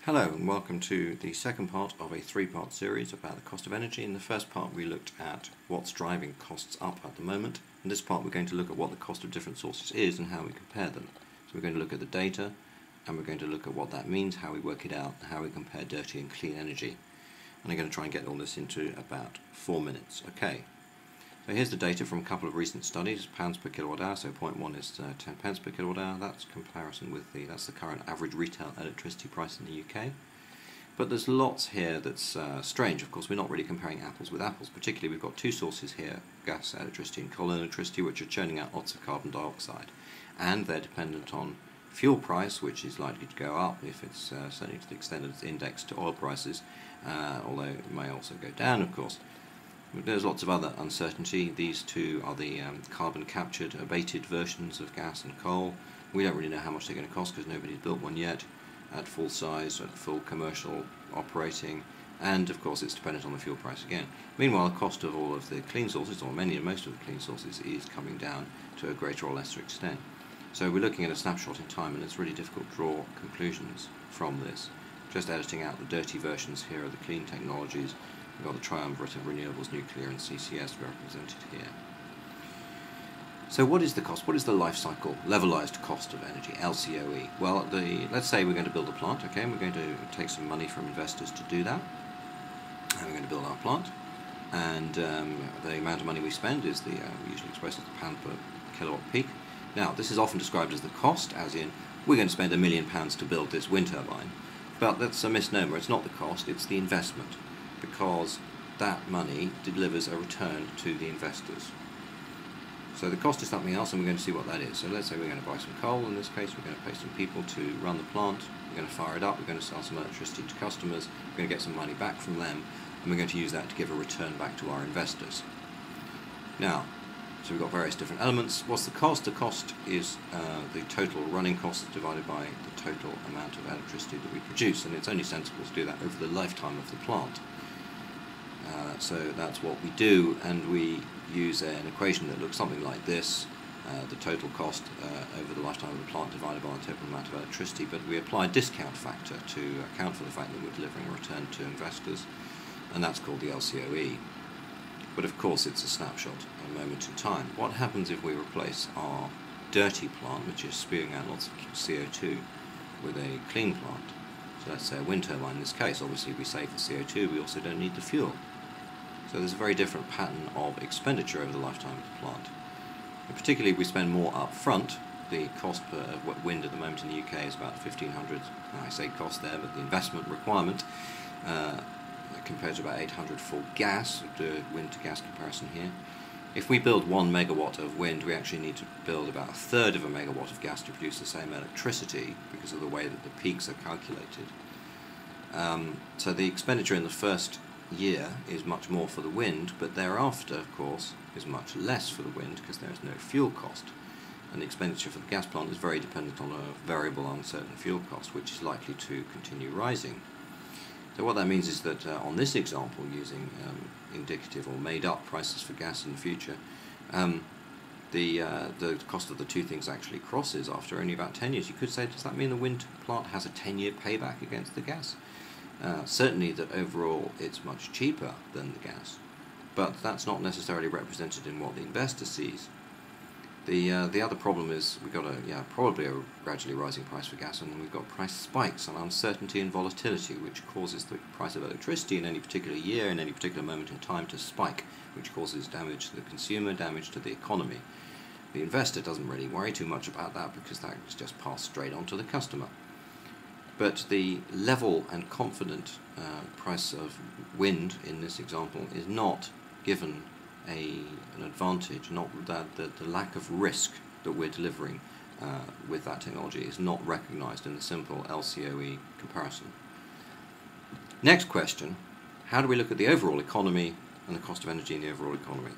Hello and welcome to the second part of a three-part series about the cost of energy. In the first part we looked at what's driving costs up at the moment. In this part we're going to look at what the cost of different sources is and how we compare them. So we're going to look at the data and we're going to look at what that means, how we work it out, and how we compare dirty and clean energy. And I'm going to try and get all this into about 4 minutes. Okay, so here's the data from a couple of recent studies, pounds per kilowatt hour, so 0.1 is 10 pence per kilowatt hour. That's comparison with that's the current average retail electricity price in the UK. But there's lots here that's strange. Of course, we're not really comparing apples with apples. Particularly, we've got two sources here, gas electricity and coal electricity, which are churning out lots of carbon dioxide. And they're dependent on fuel price, which is likely to go up if it's certainly to the extent that it's indexed to oil prices, although it may also go down, of course. But there's lots of other uncertainty. These two are the carbon captured, abated versions of gas and coal. We don't really know how much they're going to cost because nobody's built one yet at full size, at full commercial operating, and of course it's dependent on the fuel price again. Meanwhile, the cost of all of the clean sources, or most of the clean sources, is coming down to a greater or lesser extent. So we're looking at a snapshot in time, and it's really difficult to draw conclusions from this. Just editing out the dirty versions here of the clean technologies. We've got the triumvirate of renewables, nuclear and CCS represented here. So what is the cost? What is the life cycle levelized cost of energy, LCOE? Well, let's say we're going to build a plant, okay, and we're going to take some money from investors to do that. And we're going to build our plant, and the amount of money we spend is we usually express as the pound per kilowatt peak. Now, this is often described as the cost, as in, we're going to spend £1 million to build this wind turbine. But that's a misnomer. It's not the cost, it's the investment, because that money delivers a return to the investors. So the cost is something else, and we're going to see what that is. So let's say we're going to buy some coal. In this case, we're going to pay some people to run the plant. We're going to fire it up. We're going to sell some electricity to customers. We're going to get some money back from them, and we're going to use that to give a return back to our investors. Now, so we've got various different elements. What's the cost? The cost is the total running costs divided by the total amount of electricity that we produce, and it's only sensible to do that over the lifetime of the plant. So that's what we do, and we use an equation that looks something like this, the total cost over the lifetime of the plant divided by the total amount of electricity, but we apply a discount factor to account for the fact that we're delivering a return to investors, and that's called the LCOE. But of course it's a snapshot, a moment in time. What happens if we replace our dirty plant, which is spewing out lots of CO2, with a clean plant? So let's say a wind turbine in this case. Obviously we save the CO2, we also don't need the fuel. So there's a very different pattern of expenditure over the lifetime of the plant. And particularly we spend more up front. The cost per wind at the moment in the UK is about 1,500, I say cost there, but the investment requirement compared to about 800 for gas, the wind to gas comparison here. If we build 1 megawatt of wind, we actually need to build about 1/3 of a megawatt of gas to produce the same electricity because of the way that the peaks are calculated. So the expenditure in the first year is much more for the wind, but thereafter, of course, is much less for the wind because there is no fuel cost. And the expenditure for the gas plant is very dependent on a variable uncertain fuel cost, which is likely to continue rising. So what that means is that on this example, using indicative or made-up prices for gas in the future, the cost of the two things actually crosses after only about 10 years. You could say, does that mean the wind plant has a 10-year payback against the gas? Certainly that overall it's much cheaper than the gas, but that's not necessarily represented in what the investor sees. The other problem is we've got probably a gradually rising price for gas, and we've got price spikes and uncertainty and volatility, which causes the price of electricity in any particular year, in any particular moment in time, to spike, which causes damage to the consumer, damage to the economy. The investor doesn't really worry too much about that because that is just passed straight on to the customer. But the level and confident price of wind in this example is not given an advantage, not that the lack of risk that we're delivering with that technology is not recognized in the simple LCOE comparison. Next question, how do we look at the overall economy and the cost of energy in the overall economy?